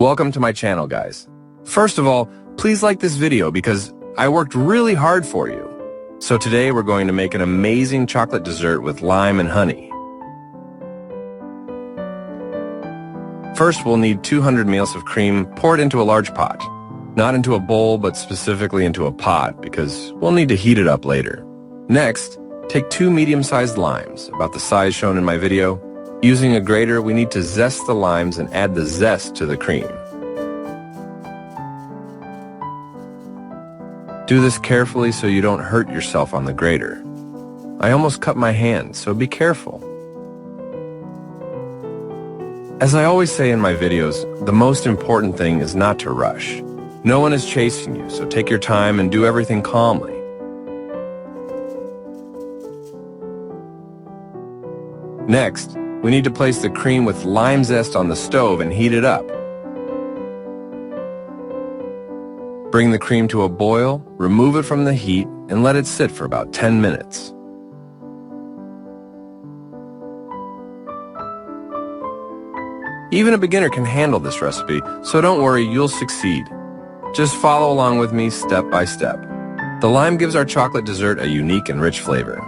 Welcome to my channel, guys. First of all, please like this video because I worked really hard for you. So today we're going to make an amazing chocolate dessert with lime and honey. First, we'll need 200 ml of cream poured into a large pot. Not into a bowl, but specifically into a pot because we'll need to heat it up later. Next, take 2 medium-sized limes, about the size shown in my video. Using a grater, we need to zest the limes and add the zest to the cream. Do this carefully so you don't hurt yourself on the grater. I almost cut my hand, so be careful. As I always say in my videos, the most important thing is not to rush. No one is chasing you, so take your time and do everything calmly. Next, we need to place the cream with lime zest on the stove and heat it up. Bring the cream to a boil, remove it from the heat, and let it sit for about 10 minutes. Even a beginner can handle this recipe, so don't worry, you'll succeed. Just follow along with me step by step. The lime gives our chocolate dessert a unique and rich flavor.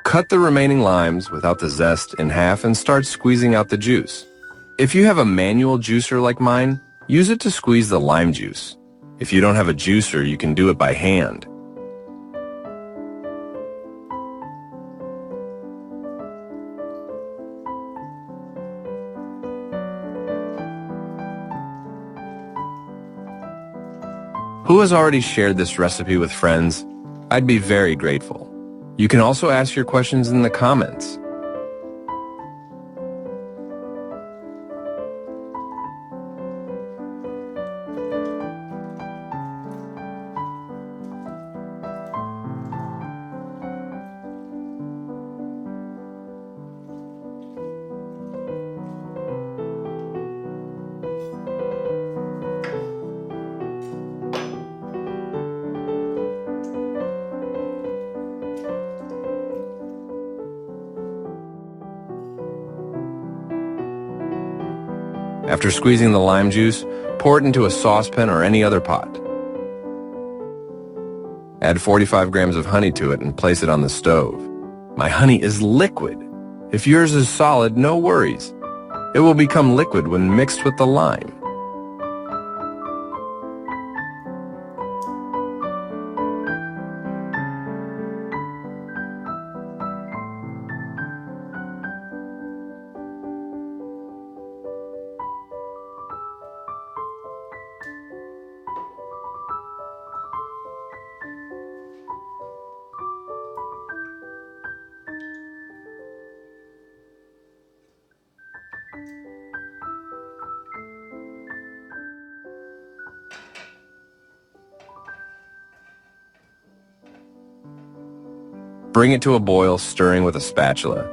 Cut the remaining limes without the zest in half and start squeezing out the juice. If you have a manual juicer like mine, use it to squeeze the lime juice. If you don't have a juicer, you can do it by hand. Who has already shared this recipe with friends? I'd be very grateful. You can also ask your questions in the comments. After squeezing the lime juice, pour it into a saucepan or any other pot. Add 45 grams of honey to it and place it on the stove. My honey is liquid. If yours is solid, no worries. It will become liquid when mixed with the lime. Bring it to a boil, stirring with a spatula.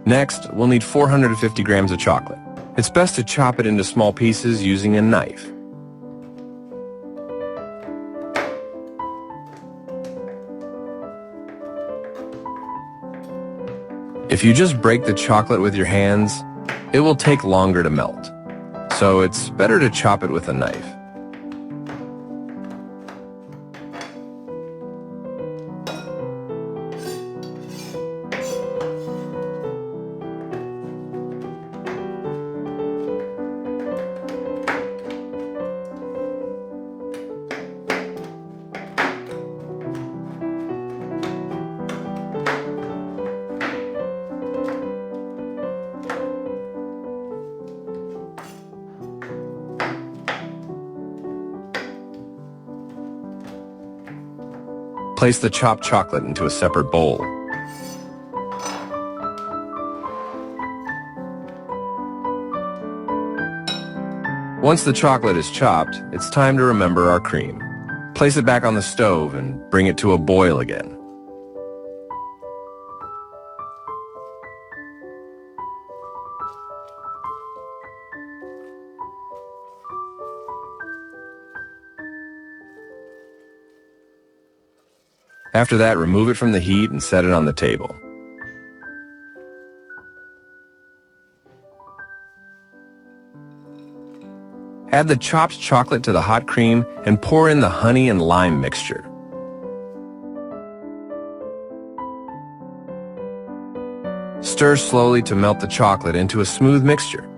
Next, we'll need 450 grams of chocolate. It's best to chop it into small pieces using a knife. If you just break the chocolate with your hands, it will take longer to melt, so it's better to chop it with a knife. Place the chopped chocolate into a separate bowl. Once the chocolate is chopped, it's time to remember our cream. Place it back on the stove and bring it to a boil again. After that, remove it from the heat and set it on the table. Add the chopped chocolate to the hot cream and pour in the honey and lime mixture. Stir slowly to melt the chocolate into a smooth mixture.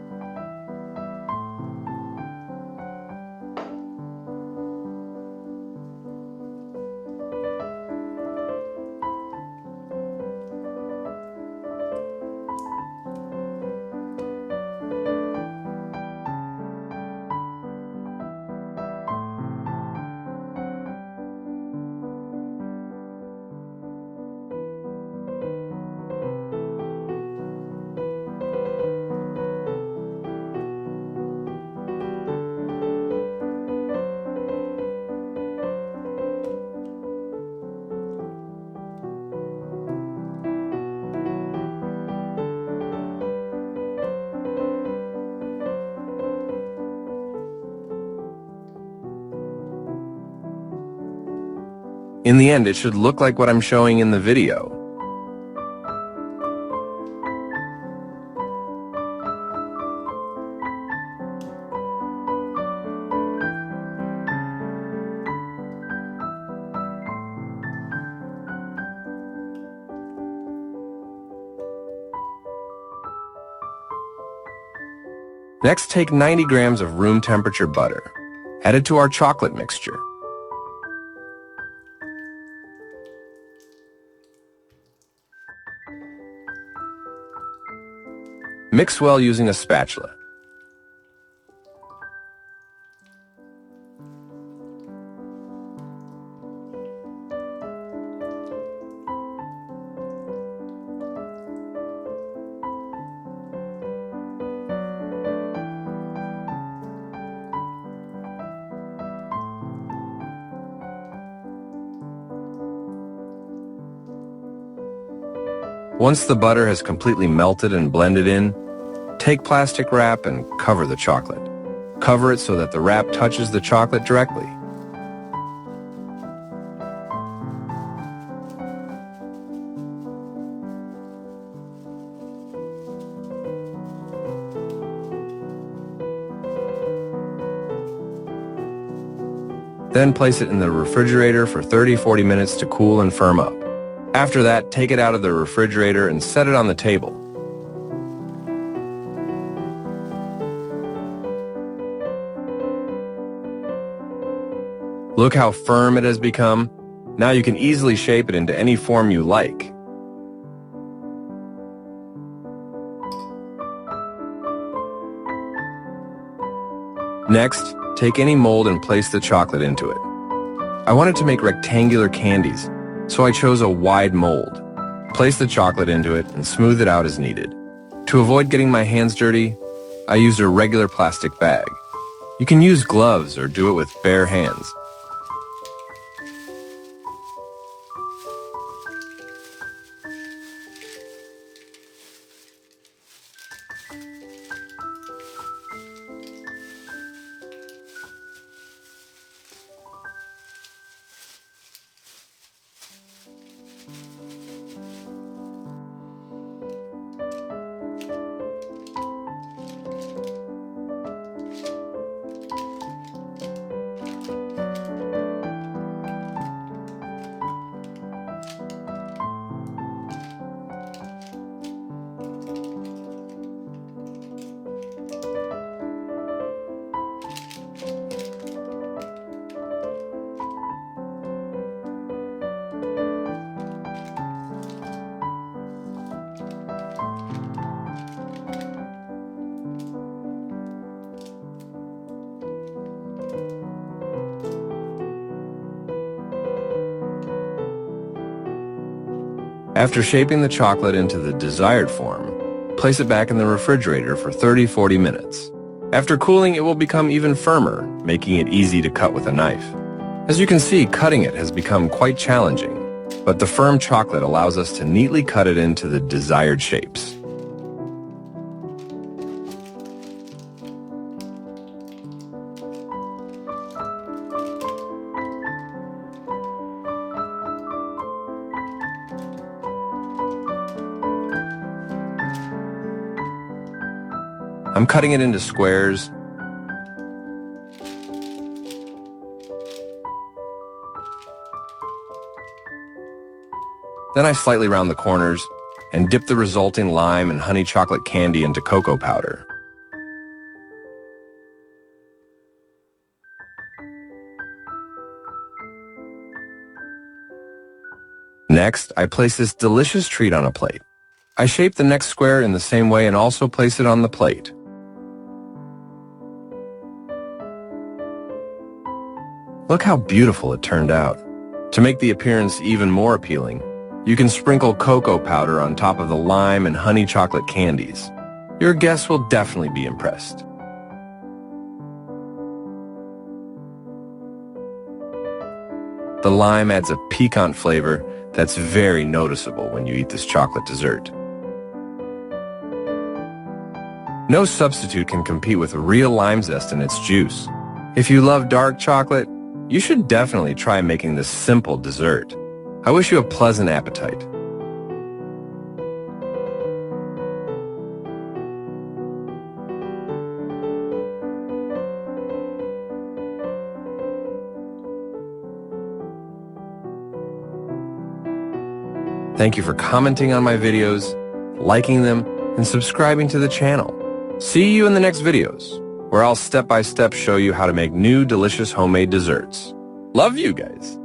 In the end, it should look like what I'm showing in the video. Next, take 90 grams of room temperature butter. Add it to our chocolate mixture. Mix well using a spatula. Once the butter has completely melted and blended in, take plastic wrap and cover the chocolate. Cover it so that the wrap touches the chocolate directly. Then place it in the refrigerator for 30-40 minutes to cool and firm up. After that, take it out of the refrigerator and set it on the table. Look how firm it has become. Now you can easily shape it into any form you like. Next, take any mold and place the chocolate into it. I wanted to make rectangular candies, so I chose a wide mold. Place the chocolate into it and smooth it out as needed. To avoid getting my hands dirty, I used a regular plastic bag. You can use gloves or do it with bare hands. After shaping the chocolate into the desired form, place it back in the refrigerator for 30-40 minutes. After cooling, it will become even firmer, making it easy to cut with a knife. As you can see, cutting it has become quite challenging, but the firm chocolate allows us to neatly cut it into the desired shapes. I'm cutting it into squares. Then I slightly round the corners and dip the resulting lime and honey chocolate candy into cocoa powder. Next, I place this delicious treat on a plate. I shape the next square in the same way and also place it on the plate. Look how beautiful it turned out. To make the appearance even more appealing, you can sprinkle cocoa powder on top of the lime and honey chocolate candies. Your guests will definitely be impressed. The lime adds a piquant flavor that's very noticeable when you eat this chocolate dessert. No substitute can compete with real lime zest and its juice. If you love dark chocolate, you should definitely try making this simple dessert. I wish you a pleasant appetite. Thank you for commenting on my videos, liking them, and subscribing to the channel. See you in the next videos, where I'll step by step show you how to make new delicious homemade desserts. Love you guys!